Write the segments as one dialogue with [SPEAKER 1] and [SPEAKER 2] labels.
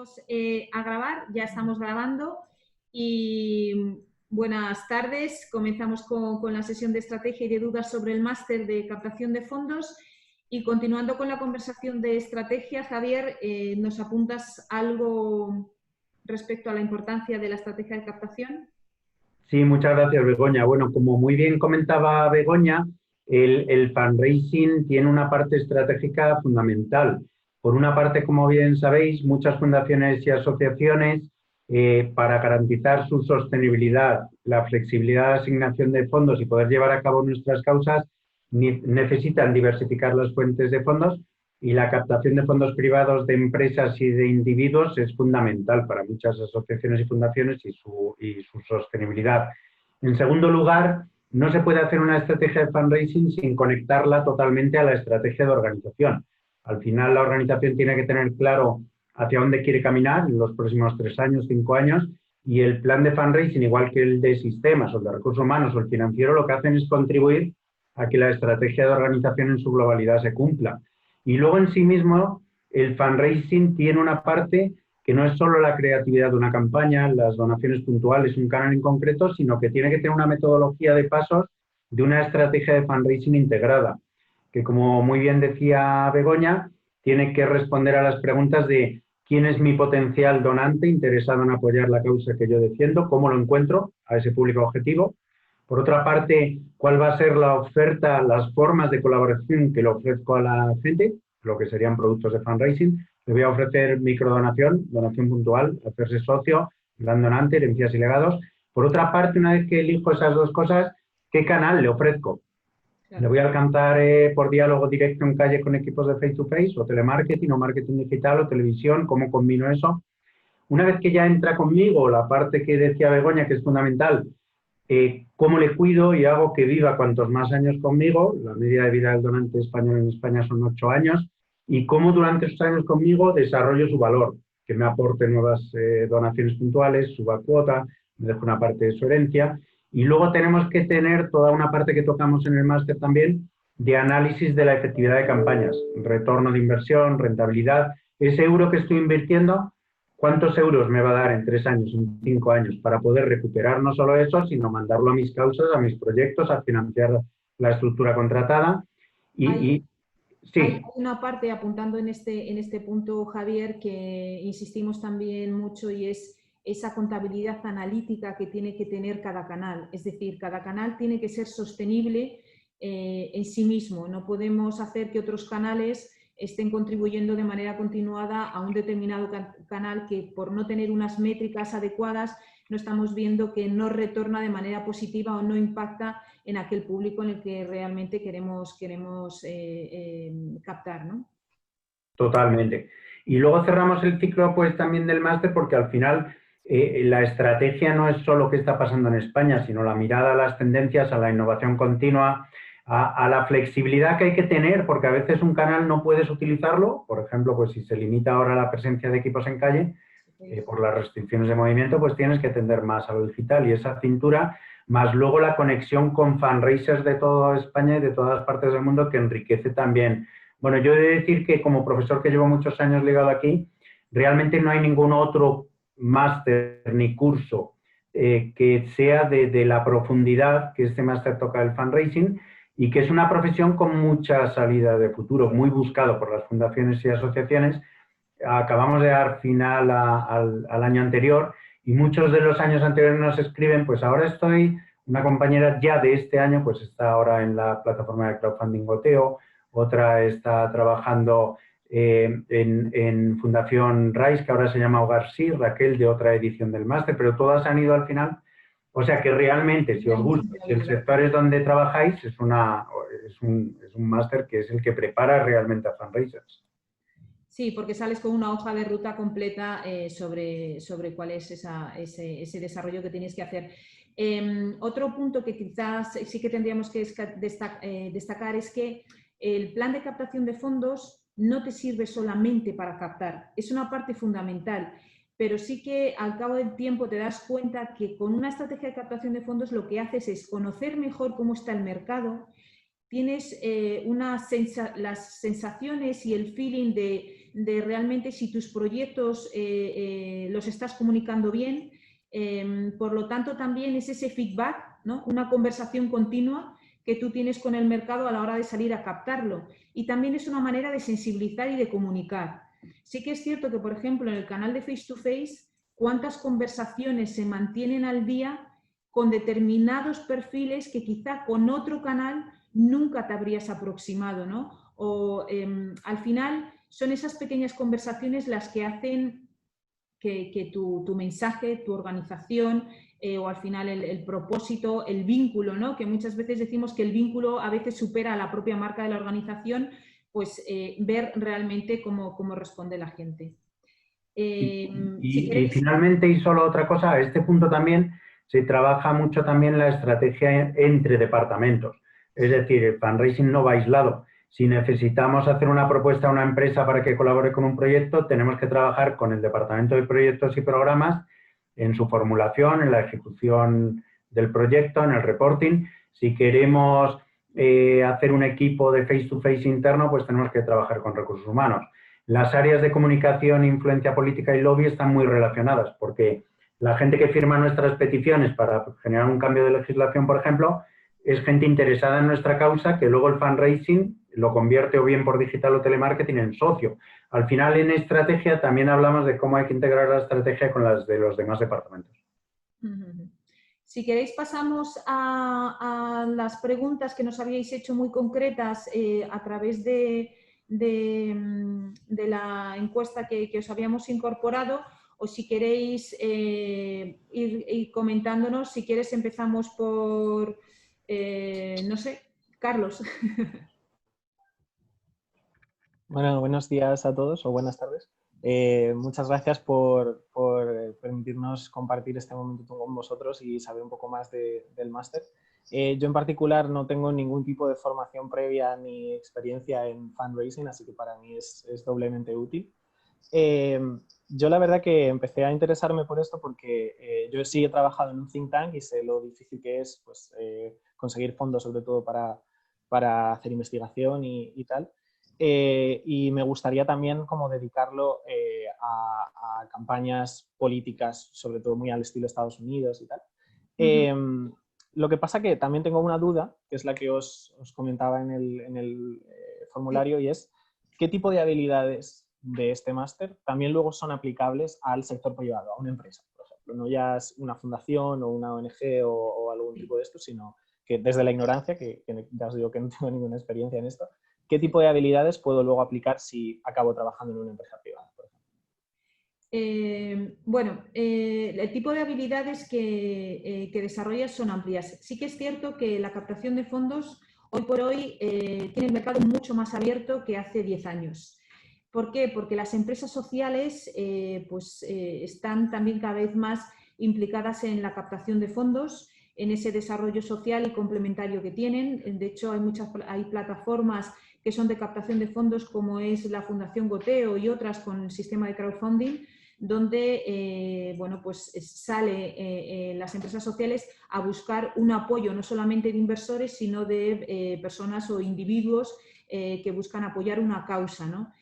[SPEAKER 1] Vamos a grabar, ya estamos grabando y buenas tardes. Comenzamos con la sesión de estrategia y de dudas sobre el máster de captación de fondos y continuando con la conversación de estrategia, Javier, ¿nos apuntas algo respecto a la importancia de la estrategia de captación?
[SPEAKER 2] Sí, muchas gracias, Begoña. Bueno, como muy bien comentaba Begoña, el fundraising tiene una parte estratégica fundamental. Por una parte, como bien sabéis, muchas fundaciones y asociaciones, para garantizar su sostenibilidad, la flexibilidad de asignación de fondos y poder llevar a cabo nuestras causas, necesitan diversificar las fuentes de fondos, y la captación de fondos privados de empresas y de individuos es fundamental para muchas asociaciones y fundaciones y su sostenibilidad. En segundo lugar, no se puede hacer una estrategia de fundraising sin conectarla totalmente a la estrategia de organización. Al final, la organización tiene que tener claro hacia dónde quiere caminar en los próximos 3 años, 5 años, y el plan de fundraising, igual que el de sistemas o el de recursos humanos o el financiero, lo que hacen es contribuir a que la estrategia de organización en su globalidad se cumpla. Y luego en sí mismo, el fundraising tiene una parte que no es solo la creatividad de una campaña, las donaciones puntuales, un canal en concreto, sino que tiene que tener una metodología de pasos de una estrategia de fundraising integrada, que como muy bien decía Begoña, tiene que responder a las preguntas de quién es mi potencial donante interesado en apoyar la causa que yo defiendo, cómo lo encuentro a ese público objetivo. Por otra parte, cuál va a ser la oferta, las formas de colaboración que le ofrezco a la gente, lo que serían productos de fundraising. Le voy a ofrecer microdonación, donación puntual, hacerse socio, gran donante, herencias y legados. Por otra parte, una vez que elijo esas dos cosas, ¿qué canal le ofrezco?
[SPEAKER 1] Claro.
[SPEAKER 2] ¿Le voy a alcanzar por diálogo directo en calle con equipos de face-to-face, o telemarketing, o marketing digital, o televisión? ¿Cómo combino eso? Una vez que ya entra conmigo la parte que decía Begoña, que es fundamental, cómo le cuido y hago que viva cuantos más años conmigo. La media de vida del donante español en España son 8 años, y cómo durante esos años conmigo desarrollo su valor, que me aporte nuevas donaciones puntuales, suba cuota, me deje una parte de su herencia. Y luego tenemos que tener toda una parte que tocamos en el máster también, de análisis de la efectividad de campañas, retorno de inversión, rentabilidad. Ese euro que estoy invirtiendo, ¿cuántos euros me va a dar en 3 años, en 5 años, para poder recuperar no solo eso, sino mandarlo a mis causas, a mis proyectos, a financiar la estructura contratada?
[SPEAKER 1] Hay
[SPEAKER 2] Sí,
[SPEAKER 1] una parte, apuntando en este punto, Javier, que insistimos también mucho, y es esa contabilidad analítica que tiene que tener cada canal. Es decir, cada canal tiene que ser sostenible en sí mismo. No podemos hacer que otros canales estén contribuyendo de manera continuada a un determinado canal que, por no tener unas métricas adecuadas, no estamos viendo que no retorna de manera positiva o no impacta en aquel público en el que realmente queremos captar, ¿no?
[SPEAKER 2] totalmente. Y luego cerramos el ciclo pues también del máster, porque al final la estrategia no es solo qué está pasando en España, sino la mirada a las tendencias, a la innovación continua, a la flexibilidad que hay que tener, porque a veces un canal no puedes utilizarlo. Por ejemplo, pues si se limita ahora la presencia de equipos en calle, por las restricciones de movimiento, pues tienes que tender más a lo digital, y esa cintura, más luego la conexión con fundraisers de toda España y de todas partes del mundo, que enriquece también. Bueno, yo he de decir que como profesor que llevo muchos años ligado aquí, realmente no hay ningún otro máster ni curso que sea de la profundidad que este máster toca el fundraising, y que es una profesión con mucha salida de futuro, muy buscado por las fundaciones y asociaciones. Acabamos de dar final al año anterior, y muchos de los años anteriores nos escriben, pues ahora estoy, una compañera ya de este año, pues está ahora en la plataforma de crowdfunding Goteo, otra está trabajando en Fundación RAIS, que ahora se llama Hogar Sí, Raquel de otra edición del máster, pero todas han ido al final. O sea que realmente, si os gusta, si el sector es donde trabajáis, es un máster que es el que prepara realmente a fundraisers.
[SPEAKER 1] Sí, porque sales con una hoja de ruta completa sobre cuál es ese desarrollo que tienes que hacer. Otro punto que quizás sí que tendríamos que destacar es que el plan de captación de fondos no te sirve solamente para captar, es una parte fundamental, pero sí que al cabo del tiempo te das cuenta que con una estrategia de captación de fondos lo que haces es conocer mejor cómo está el mercado. Tienes las sensaciones y el feeling de de realmente si tus proyectos los estás comunicando bien. Por lo tanto, también es ese feedback, ¿no? Una conversación continua que tú tienes con el mercado a la hora de salir a captarlo. Y también es una manera de sensibilizar y de comunicar. Sí que es cierto que, por ejemplo, en el canal de Face to Face, cuántas conversaciones se mantienen al día con determinados perfiles que quizá con otro canal nunca te habrías aproximado, ¿no? O al final son esas pequeñas conversaciones las que hacen que tu mensaje, tu organización o al final el propósito, el vínculo, ¿no? Que muchas veces decimos que el vínculo a veces supera a la propia marca de la organización, pues ver realmente cómo responde la gente. Si
[SPEAKER 2] Y
[SPEAKER 1] queréis...
[SPEAKER 2] finalmente, y solo otra cosa, a este punto también se trabaja mucho también la estrategia entre departamentos. Es decir, el fundraising no va aislado. Si necesitamos hacer una propuesta a una empresa para que colabore con un proyecto, tenemos que trabajar con el departamento de proyectos y programas en su formulación, en la ejecución del proyecto, en el reporting. Si queremos hacer un equipo de face-to-face interno, pues tenemos que trabajar con recursos humanos. Las áreas de comunicación, influencia política y lobby están muy relacionadas porque la gente que firma nuestras peticiones para generar un cambio de legislación, por ejemplo, es gente interesada en nuestra causa que luego el fundraising lo convierte o bien por digital o telemarketing en socio. Al final, en estrategia también hablamos de cómo hay que integrar la estrategia con las de los demás departamentos.
[SPEAKER 1] Si queréis pasamos a las preguntas que nos habíais hecho muy concretas a través de la encuesta que os habíamos incorporado, o si queréis ir comentándonos. Si quieres empezamos por, no sé, Carlos.
[SPEAKER 3] Bueno, buenos días a todos o buenas tardes. Muchas gracias por permitirnos compartir este momento con vosotros y saber un poco más del máster. Yo en particular no tengo ningún tipo de formación previa ni experiencia en fundraising, así que para mí es doblemente útil. Yo la verdad que empecé a interesarme por esto porque yo sí he trabajado en un think tank y sé lo difícil que es pues, conseguir fondos, sobre todo para hacer investigación y tal. Y me gustaría también como dedicarlo a campañas políticas, sobre todo muy al estilo Estados Unidos y tal. Lo que pasa que también tengo una duda, que es la que os comentaba en el formulario, y es ¿qué tipo de habilidades de este máster también luego son aplicables al sector privado, a una empresa, por ejemplo? No ya es una fundación o una ONG o algún tipo de esto, sino que desde la ignorancia, que ya os digo que no tengo ninguna experiencia en esto, ¿qué tipo de habilidades puedo luego aplicar si acabo trabajando en una empresa privada, por ejemplo?
[SPEAKER 1] Bueno, el tipo de habilidades que desarrollas son amplias. Sí que es cierto que la captación de fondos hoy por hoy tiene el mercado mucho más abierto que hace 10 años. ¿Por qué? Porque las empresas sociales están también cada vez más implicadas en la captación de fondos, en ese desarrollo social y complementario que tienen. De hecho, hay plataformas que son de captación de fondos, como es la Fundación Goteo y otras con el sistema de crowdfunding, donde las empresas sociales a buscar un apoyo no solamente de inversores, sino de personas o individuos que buscan apoyar una causa, ¿no?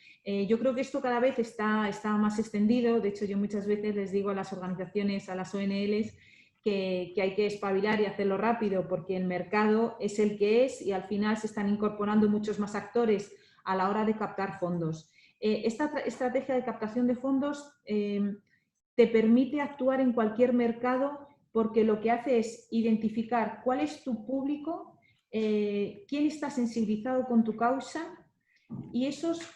[SPEAKER 1] Yo creo que esto cada vez está más extendido. De hecho, yo muchas veces les digo a las organizaciones, a las ONLs, que hay que espabilar y hacerlo rápido porque el mercado es el que es y al final se están incorporando muchos más actores a la hora de captar fondos. Esta estrategia de captación de fondos te permite actuar en cualquier mercado porque lo que hace es identificar cuál es tu público, quién está sensibilizado con tu causa y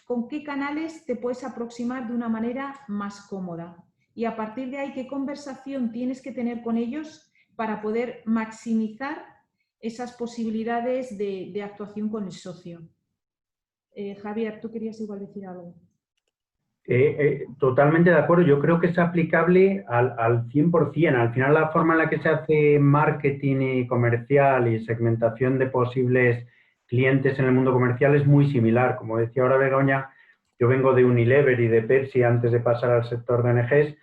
[SPEAKER 1] con qué canales te puedes aproximar de una manera más cómoda. Y a partir de ahí, ¿qué conversación tienes que tener con ellos para poder maximizar esas posibilidades de actuación con el socio? Javier, tú querías igual decir algo.
[SPEAKER 2] Totalmente de acuerdo. Yo creo que es aplicable al 100%. Al final, la forma en la que se hace marketing comercial y segmentación de posibles clientes en el mundo comercial es muy similar. Como decía ahora Begoña, yo vengo de Unilever y de Pepsi antes de pasar al sector de ONGs.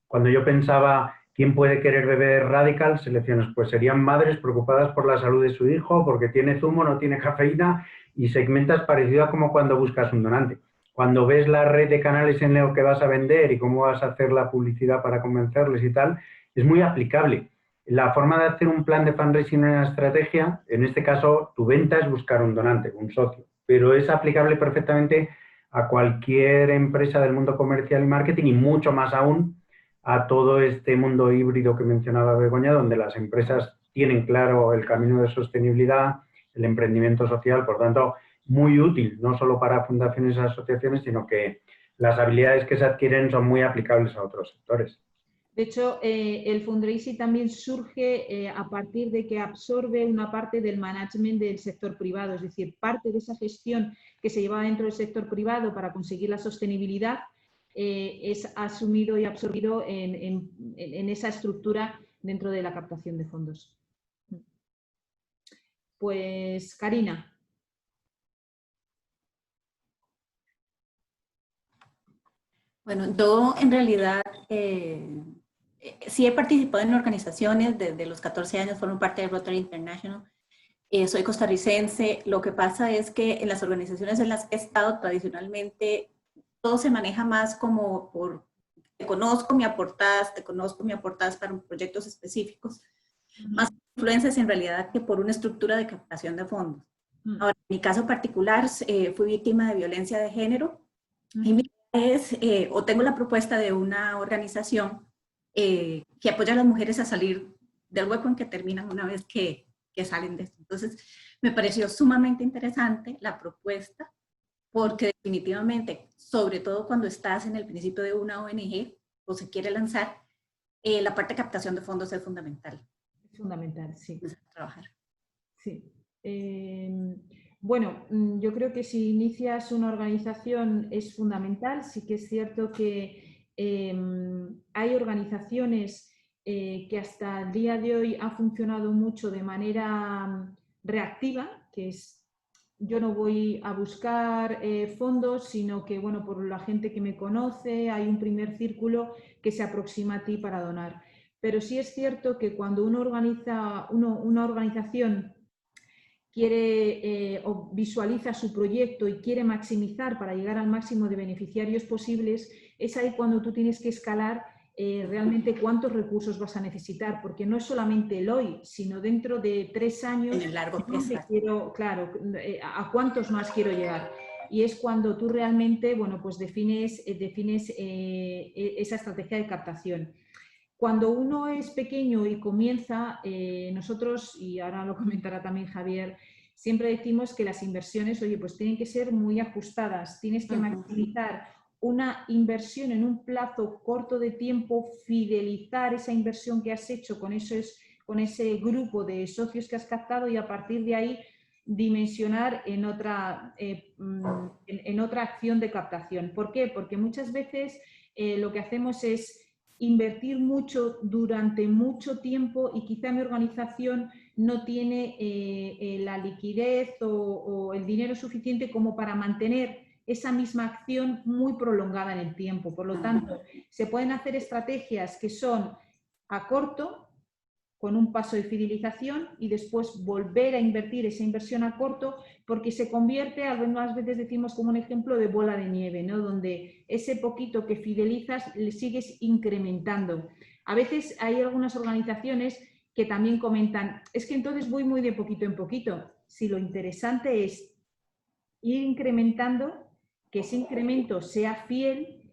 [SPEAKER 2] Cuando yo pensaba, ¿quién puede querer beber Radical? Selecciones, pues serían madres preocupadas por la salud de su hijo, porque tiene zumo, no tiene cafeína, y segmentas parecido a como cuando buscas un donante. cuando ves la red de canales en lo que vas a vender y cómo vas a hacer la publicidad para convencerles y tal, es muy aplicable. La forma de hacer un plan de fundraising en una estrategia, en este caso, tu venta es buscar un donante, un socio, pero es aplicable perfectamente a cualquier empresa del mundo comercial y marketing y mucho más aún a todo este mundo híbrido que mencionaba Begoña, donde las empresas tienen claro el camino de sostenibilidad, el emprendimiento social, por tanto, muy útil, no solo para fundaciones y asociaciones, sino que las habilidades que se adquieren son muy aplicables a otros sectores.
[SPEAKER 1] De hecho, el fundraising también surge a partir de que absorbe una parte del management del sector privado, es decir, parte de esa gestión que se llevaba dentro del sector privado para conseguir la sostenibilidad es asumido y absorbido en esa estructura dentro de la captación de fondos. Pues, Karina.
[SPEAKER 4] Bueno, yo en realidad sí he participado en organizaciones, desde los 14 años formo parte de Rotary International, soy costarricense. Lo que pasa es que en las organizaciones en las que he estado tradicionalmente todo se maneja más como por te conozco, me aportas para proyectos específicos, más influencias en realidad que por una estructura de captación de fondos. Ahora, en mi caso particular, fui víctima de violencia de género y mi es, o tengo la propuesta de una organización que apoya a las mujeres a salir del hueco en que terminan una vez que salen de esto. Entonces, me pareció sumamente interesante la propuesta, porque definitivamente, sobre todo cuando estás en el principio de una ONG o se quiere lanzar, la parte de captación de fondos es fundamental.
[SPEAKER 1] Es fundamental, sí.
[SPEAKER 4] Trabajar.
[SPEAKER 1] Sí. Bueno, yo creo que si inicias una organización es fundamental. Sí que es cierto que hay organizaciones que hasta el día de hoy han funcionado mucho de manera reactiva, que es yo no voy a buscar fondos, sino que, bueno, por la gente que me conoce, hay un primer círculo que se aproxima a ti para donar. Pero sí es cierto que cuando uno organiza, una organización quiere o visualiza su proyecto y quiere maximizar para llegar al máximo de beneficiarios posibles, es ahí cuando tú tienes que escalar realmente cuántos recursos vas a necesitar, porque no es solamente el hoy, sino dentro de 3 años,
[SPEAKER 4] en el largo plazo.
[SPEAKER 1] Claro, a cuántos más quiero llegar. Y es cuando tú realmente, bueno, pues defines esa estrategia de captación. Cuando uno es pequeño y comienza, nosotros, y ahora lo comentará también Javier, siempre decimos que las inversiones, oye, pues tienen que ser muy ajustadas, tienes que maximizar una inversión en un plazo corto de tiempo, fidelizar esa inversión que has hecho con ese grupo de socios que has captado y a partir de ahí dimensionar en otra acción de captación. ¿Por qué? Porque muchas veces lo que hacemos es invertir mucho durante mucho tiempo y quizá mi organización no tiene la liquidez o el dinero suficiente como para mantener esa misma acción muy prolongada en el tiempo. Por lo tanto, se pueden hacer estrategias que son a corto, con un paso de fidelización y después volver a invertir esa inversión a corto porque se convierte, algunas veces decimos como un ejemplo de bola de nieve, ¿no? Donde ese poquito que fidelizas le sigues incrementando. A veces hay algunas organizaciones que también comentan, es que entonces voy muy de poquito en poquito. Si lo interesante es ir incrementando, que ese incremento sea fiel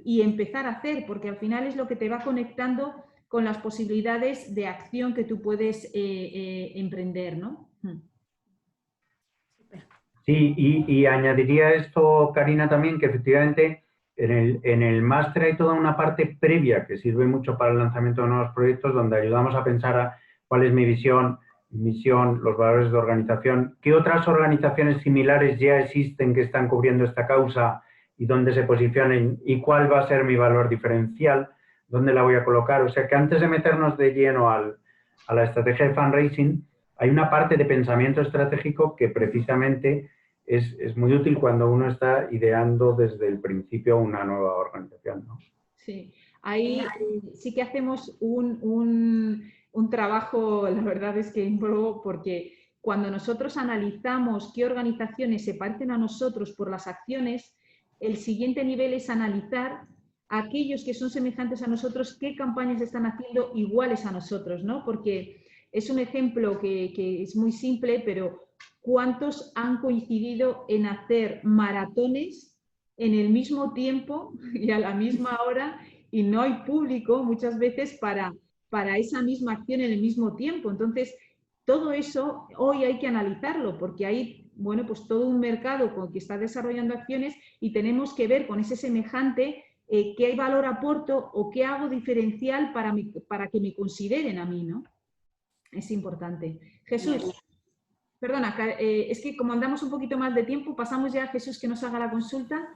[SPEAKER 1] y empezar a hacer, porque al final es lo que te va conectando con las posibilidades de acción que tú puedes emprender, ¿no?
[SPEAKER 2] Sí, y añadiría esto, Karina, también, que efectivamente en el máster hay toda una parte previa que sirve mucho para el lanzamiento de nuevos proyectos, donde ayudamos a pensar cuál es mi visión, misión, los valores de organización, qué otras organizaciones similares ya existen que están cubriendo esta causa y dónde se posicionen y cuál va a ser mi valor diferencial, dónde la voy a colocar. O sea que antes de meternos de lleno a la estrategia de fundraising, hay una parte de pensamiento estratégico que precisamente es muy útil cuando uno está ideando desde el principio una nueva organización, ¿no?
[SPEAKER 1] Sí, ahí sí que hacemos un trabajo, la verdad es que ímprobo, porque cuando nosotros analizamos qué organizaciones se parecen a nosotros por las acciones, el siguiente nivel es analizar a aquellos que son semejantes a nosotros, qué campañas están haciendo iguales a nosotros, ¿no? Porque es un ejemplo que es muy simple, pero ¿cuántos han coincidido en hacer maratones en el mismo tiempo y a la misma hora y no hay público muchas veces para esa misma acción en el mismo tiempo? Entonces, todo eso hoy hay que analizarlo porque hay, bueno, pues todo un mercado que está desarrollando acciones y tenemos que ver con ese semejante qué valor aporto o qué hago diferencial para que me consideren a mí, ¿no? Es importante. Jesús, perdona, es que como andamos un poquito más de tiempo, pasamos ya a Jesús que nos haga la consulta.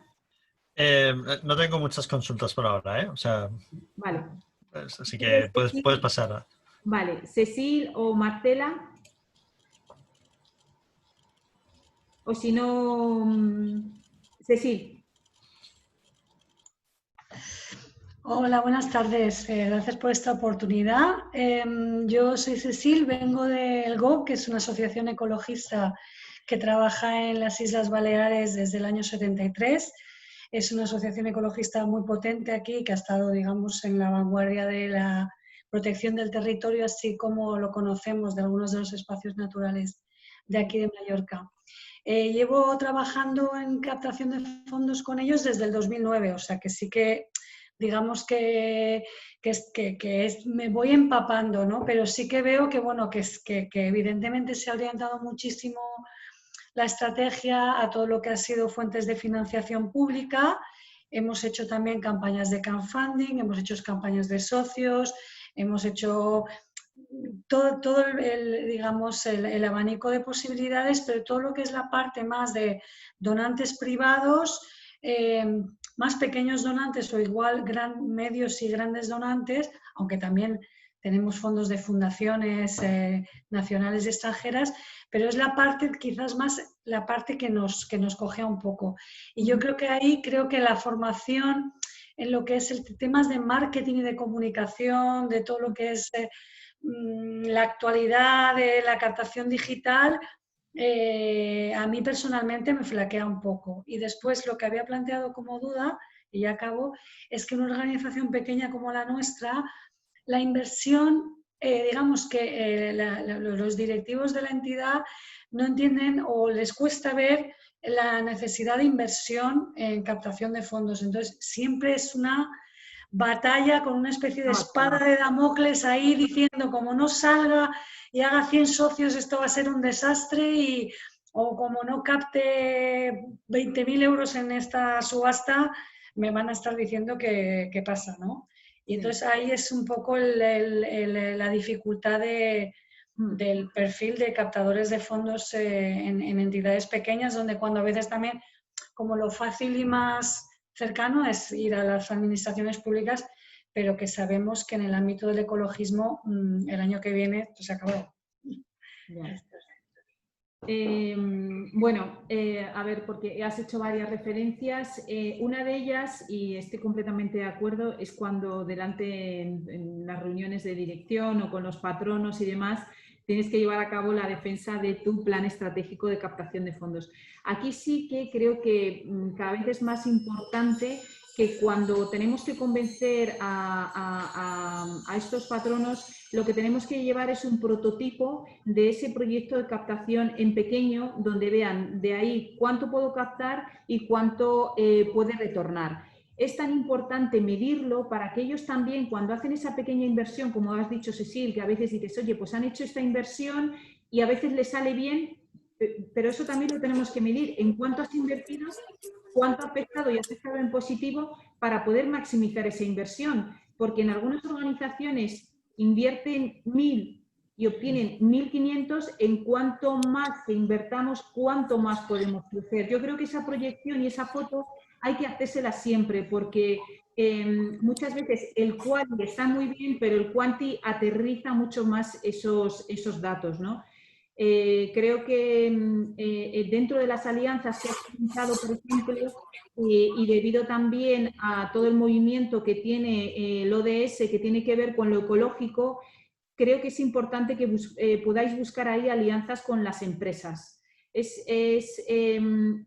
[SPEAKER 5] No tengo muchas consultas por ahora, ¿eh? O sea,
[SPEAKER 1] vale.
[SPEAKER 5] Pues, así que puedes pasar.
[SPEAKER 1] Vale, Cecil o Marcela. O si no, Cecil.
[SPEAKER 6] Hola, buenas tardes. Gracias por esta oportunidad. Yo soy Cecil, vengo del GOB, que es una asociación ecologista que trabaja en las Islas Baleares desde el año 73. Es una asociación ecologista muy potente aquí, que ha estado, digamos, en la vanguardia de la protección del territorio, así como lo conocemos de algunos de los espacios naturales de aquí de Mallorca. Llevo trabajando en captación de fondos con ellos desde el 2009, o sea que sí que digamos que me voy empapando, ¿no? Pero sí que veo que, bueno, que evidentemente se ha orientado muchísimo la estrategia a todo lo que ha sido fuentes de financiación pública. Hemos hecho también campañas de crowdfunding, hemos hecho campañas de socios, hemos hecho todo digamos, el abanico de posibilidades, pero todo lo que es la parte más de donantes privados, más pequeños donantes o igual medios y grandes donantes, aunque también tenemos fondos de fundaciones nacionales y extranjeras, pero es la parte quizás más la parte que nos cogea un poco. Y yo creo que ahí la formación en lo que es temas de marketing y de comunicación, de todo lo que es la actualidad de la captación digital, a mí personalmente me flaquea un poco. Y después lo que había planteado como duda, y ya acabo, es que una organización pequeña como la nuestra, la inversión, digamos que los directivos de la entidad no entienden o les cuesta ver la necesidad de inversión en captación de fondos. Entonces, siempre es una batalla con una especie de espada de Damocles ahí diciendo como no salga y haga 100 socios esto va a ser un desastre o como no capte 20.000 euros en esta subasta me van a estar diciendo qué pasa, ¿no? Y entonces ahí es un poco la dificultad del perfil de captadores de fondos en entidades pequeñas, donde cuando a veces también como lo fácil y más cercano es ir a las administraciones públicas, pero que sabemos que en el ámbito del ecologismo el año que viene pues, se acabó.
[SPEAKER 1] Bueno, a ver, porque has hecho varias referencias. Una de ellas, y estoy completamente de acuerdo, es cuando delante en las reuniones de dirección o con los patronos y demás, tienes que llevar a cabo la defensa de tu plan estratégico de captación de fondos. Aquí sí que creo que cada vez es más importante que cuando tenemos que convencer a estos patronos, lo que tenemos que llevar es un prototipo de ese proyecto de captación en pequeño, donde vean de ahí cuánto puedo captar y cuánto puede retornar. Es tan importante medirlo para que ellos también, cuando hacen esa pequeña inversión, como has dicho, Cecil, que a veces dices, oye, pues han hecho esta inversión y a veces les sale bien, pero eso también lo tenemos que medir. ¿En cuánto has invertido? ¿Cuánto ha afectado y ha afectado en positivo para poder maximizar esa inversión? Porque en algunas organizaciones invierten 1.000 y obtienen 1.500, en cuanto más que invertamos, cuánto más podemos crecer. Yo creo que esa proyección y esa foto hay que hacérsela siempre, porque muchas veces el quali está muy bien, pero el quanti aterriza mucho más esos datos, ¿no? Creo que dentro de las alianzas que has comentado, por ejemplo, y debido también a todo el movimiento que tiene el ODS, que tiene que ver con lo ecológico, creo que es importante que podáis buscar ahí alianzas con las empresas. Es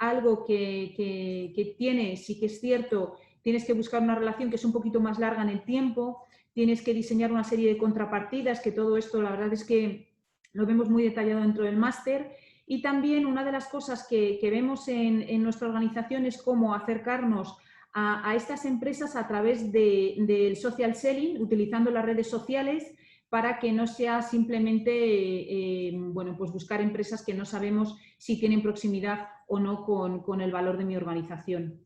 [SPEAKER 1] algo que tienes, sí que es cierto, tienes que buscar una relación que es un poquito más larga en el tiempo, tienes que diseñar una serie de contrapartidas, que todo esto la verdad es que lo vemos muy detallado dentro del máster. Y también una de las cosas que vemos en nuestra organización es cómo acercarnos a estas empresas a través del social selling, utilizando las redes sociales, para que no sea simplemente bueno, pues buscar empresas que no sabemos si tienen proximidad o no con el valor de mi organización.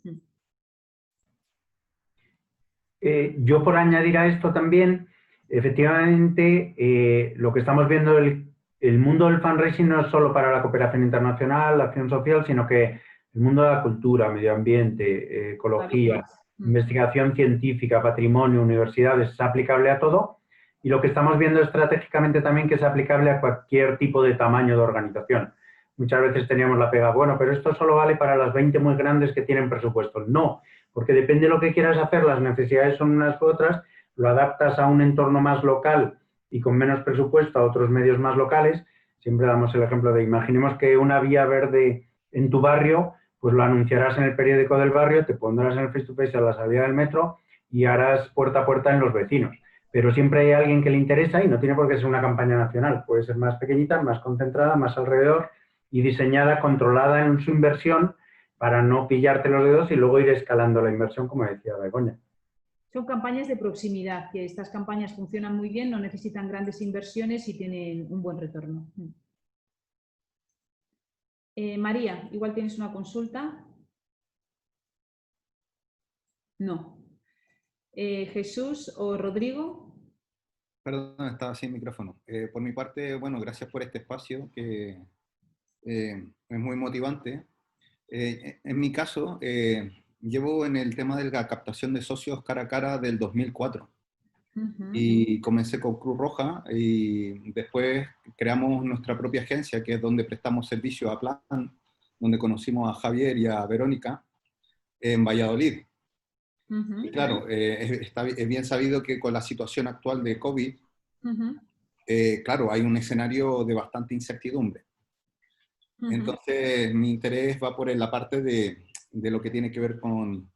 [SPEAKER 2] Yo por añadir a esto también, efectivamente, lo que estamos viendo, el mundo del fundraising no es solo para la cooperación internacional, la acción social, sino que el mundo de la cultura, medio ambiente, ecología, investigación científica, patrimonio, universidades, es aplicable a todo. Y lo que estamos viendo estratégicamente también que es aplicable a cualquier tipo de tamaño de organización. Muchas veces teníamos la pega, bueno, pero esto solo vale para las 20 muy grandes que tienen presupuestos. No, porque depende de lo que quieras hacer, las necesidades son unas u otras, lo adaptas a un entorno más local y con menos presupuesto a otros medios más locales. Siempre damos el ejemplo de, imaginemos que una vía verde en tu barrio, pues lo anunciarás en el periódico del barrio, te pondrás en el face-to-face a la salida del metro y harás puerta a puerta en los vecinos. Pero siempre hay alguien que le interesa y no tiene por qué ser una campaña nacional. Puede ser más pequeñita, más concentrada, más alrededor y diseñada, controlada en su inversión para no pillarte los dedos y luego ir escalando la inversión, como decía Begoña.
[SPEAKER 1] Son campañas de proximidad, que estas campañas funcionan muy bien, no necesitan grandes inversiones y tienen un buen retorno. María, igual tienes una consulta. No. Jesús o Rodrigo.
[SPEAKER 7] Perdón, estaba sin micrófono. Por mi parte, bueno, gracias por este espacio que es muy motivante. En mi caso, llevo en el tema de la captación de socios cara a cara del 2004. Y comencé con Cruz Roja y después creamos nuestra propia agencia, que es donde prestamos servicio a Plan, donde conocimos a Javier y a Verónica en Valladolid. Y claro, es bien sabido que con la situación actual de COVID, claro, hay un escenario de bastante incertidumbre. Entonces, mi interés va por la parte de lo que tiene que ver con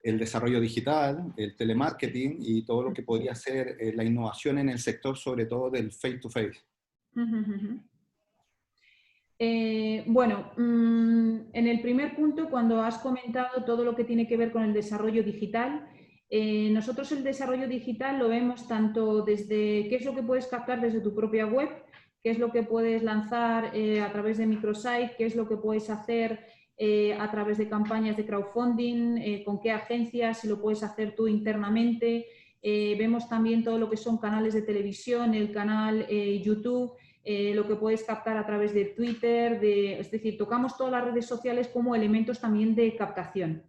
[SPEAKER 7] el desarrollo digital, el telemarketing y todo lo que podría ser la innovación en el sector, sobre todo del face-to-face.
[SPEAKER 1] Bueno, en el primer punto, cuando has comentado todo lo que tiene que ver con el desarrollo digital, nosotros el desarrollo digital lo vemos tanto desde qué es lo que puedes captar desde tu propia web, qué es lo que puedes lanzar a través de microsite, qué es lo que puedes hacer a través de campañas de crowdfunding, con qué agencias, si lo puedes hacer tú internamente. Vemos también todo lo que son canales de televisión, el canal YouTube, lo que puedes captar a través de Twitter, es decir, tocamos todas las redes sociales como elementos también de captación.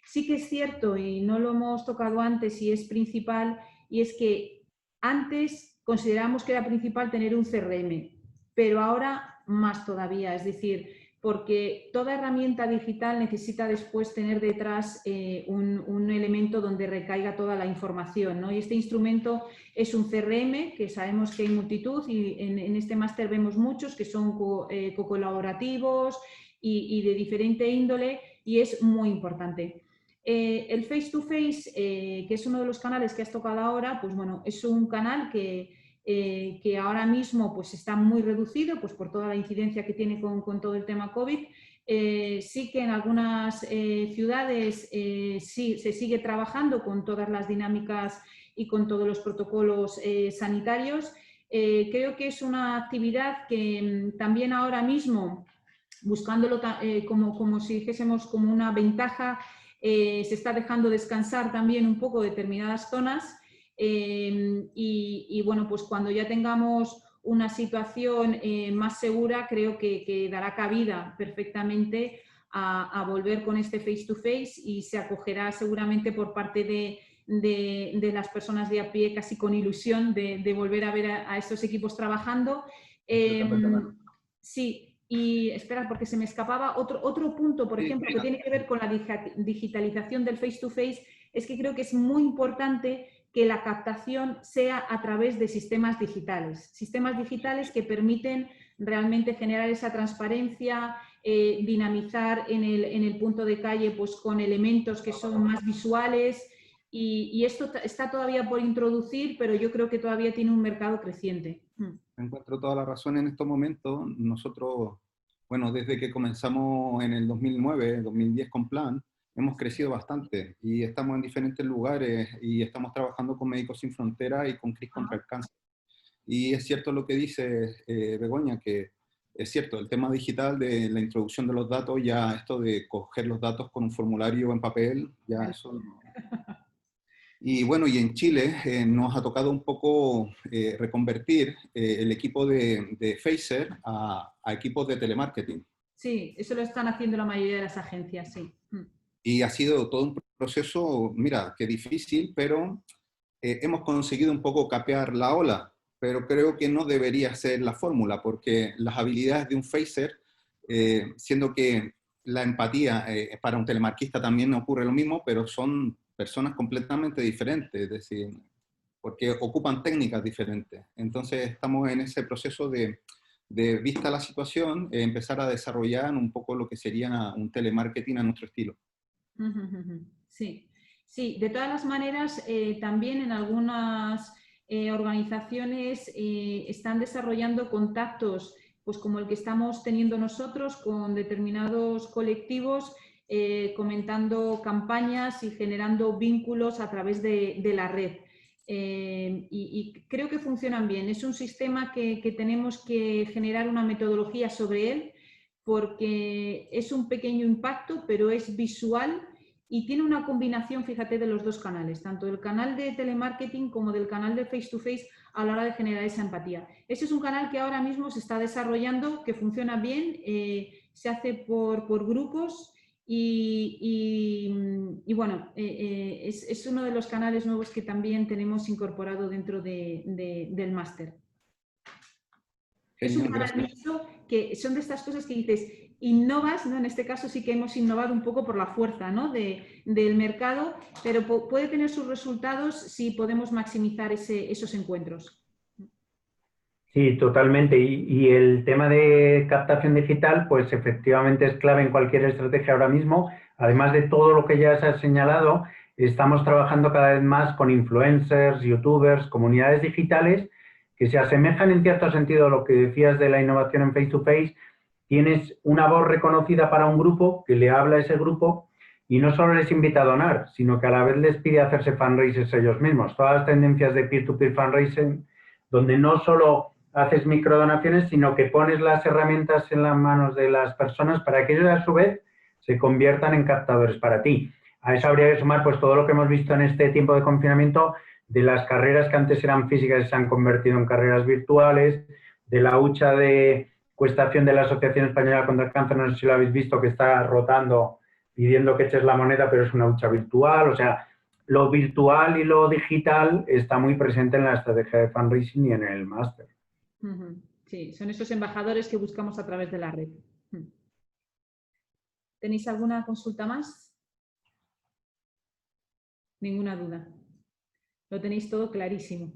[SPEAKER 1] Sí que es cierto, y no lo hemos tocado antes y es principal, y es que antes considerábamos que era principal tener un CRM, pero ahora más todavía, es decir, porque toda herramienta digital necesita después tener detrás un elemento donde recaiga toda la información, ¿no? Y este instrumento es un CRM, que sabemos que hay multitud y en este máster vemos muchos que son colaborativos y de diferente índole y es muy importante. El face-to-face, que es uno de los canales que has tocado ahora, pues bueno, es un canal que ahora mismo pues está muy reducido pues por toda la incidencia que tiene con todo el tema COVID. Sí que en algunas ciudades sí se sigue trabajando con todas las dinámicas y con todos los protocolos sanitarios. Creo que es una actividad que también ahora mismo, buscándolo como si dijésemos como una ventaja, se está dejando descansar también un poco determinadas zonas. Y bueno, pues cuando ya tengamos una situación más segura, creo que dará cabida perfectamente a volver con este face-to-face y se acogerá seguramente por parte de las personas de a pie casi con ilusión de volver a ver a estos equipos trabajando. Sí. Y espera, porque se me escapaba otro punto, por ejemplo, que tiene que ver con la digitalización del face-to-face, es que creo que es muy importante que la captación sea a través de sistemas digitales que permiten realmente generar esa transparencia, dinamizar en el punto de calle pues, con elementos que son más visuales y esto está todavía por introducir, pero yo creo que todavía tiene un mercado creciente.
[SPEAKER 7] Encuentro toda la razón en estos momentos. Nosotros, bueno, desde que comenzamos en el 2009, 2010 con Plan, hemos crecido bastante y estamos en diferentes lugares y estamos trabajando con Médicos Sin Fronteras y con CRIS contra el Cáncer. Y es cierto lo que dice Begoña, que es cierto, el tema digital de la introducción de los datos, ya esto de coger los datos con un formulario en papel, ya eso no. Y bueno, y en Chile nos ha tocado un poco reconvertir el equipo de Phaser a equipos de telemarketing.
[SPEAKER 1] Sí, eso lo están haciendo la mayoría de las agencias, sí.
[SPEAKER 7] Y ha sido todo un proceso, mira, que difícil, pero hemos conseguido un poco capear la ola, pero creo que no debería ser la fórmula, porque las habilidades de un Phaser, siendo que la empatía para un telemarquista también ocurre lo mismo, pero son personas completamente diferentes, es decir, porque ocupan técnicas diferentes. Entonces estamos en ese proceso de vista la situación, empezar a desarrollar un poco lo que sería un telemarketing a nuestro estilo.
[SPEAKER 1] Sí, sí. De todas las maneras, también en algunas organizaciones están desarrollando contactos, pues como el que estamos teniendo nosotros con determinados colectivos, comentando campañas y generando vínculos a través de la red. Y creo que funcionan bien. Es un sistema que tenemos que generar una metodología sobre él, porque es un pequeño impacto, pero es visual y tiene una combinación, fíjate, de los dos canales, tanto del canal de telemarketing como del canal de face-to-face a la hora de generar esa empatía. Ese es un canal que ahora mismo se está desarrollando, que funciona bien, se hace por grupos y bueno, es uno de los canales nuevos que también tenemos incorporado dentro del máster. Es un canal mixto que son de estas cosas que dices, innovas, ¿no? En este caso sí que hemos innovado un poco por la fuerza, ¿no? del mercado, pero puede tener sus resultados si podemos maximizar esos encuentros.
[SPEAKER 2] Sí, totalmente. Y el tema de captación digital, pues efectivamente es clave en cualquier estrategia ahora mismo. Además de todo lo que ya se ha señalado, estamos trabajando cada vez más con influencers, youtubers, comunidades digitales que se asemejan en cierto sentido a lo que decías de la innovación en face-to-face. Tienes una voz reconocida para un grupo que le habla a ese grupo y no solo les invita a donar, sino que a la vez les pide hacerse fundraisers ellos mismos. Todas las tendencias de peer-to-peer fundraising, donde no solo haces microdonaciones, sino que pones las herramientas en las manos de las personas para que ellos a su vez se conviertan en captadores para ti. A eso habría que sumar pues todo lo que hemos visto en este tiempo de confinamiento, de las carreras que antes eran físicas y se han convertido en carreras virtuales, de la hucha de cuestación de la Asociación Española contra el Cáncer, no sé si lo habéis visto, que está rotando pidiendo que eches la moneda, pero es una hucha virtual. O sea, lo virtual y lo digital está muy presente en la estrategia de fundraising y en el máster.
[SPEAKER 1] Sí, son esos embajadores que buscamos a través de la red. ¿Tenéis alguna consulta más? Ninguna duda. Lo tenéis todo clarísimo.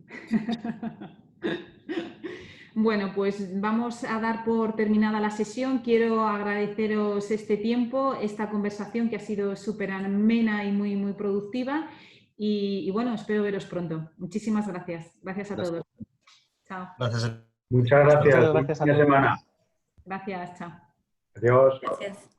[SPEAKER 1] Bueno, pues vamos a dar por terminada la sesión. Quiero agradeceros este tiempo, esta conversación que ha sido súper amena y muy, muy productiva. Y bueno, espero veros pronto. Muchísimas gracias. Gracias a todos. Chao.
[SPEAKER 5] Gracias.
[SPEAKER 2] Muchas gracias.
[SPEAKER 3] Muchas gracias a
[SPEAKER 2] Buena semana.
[SPEAKER 1] Gracias, chao.
[SPEAKER 2] Adiós.
[SPEAKER 4] Gracias.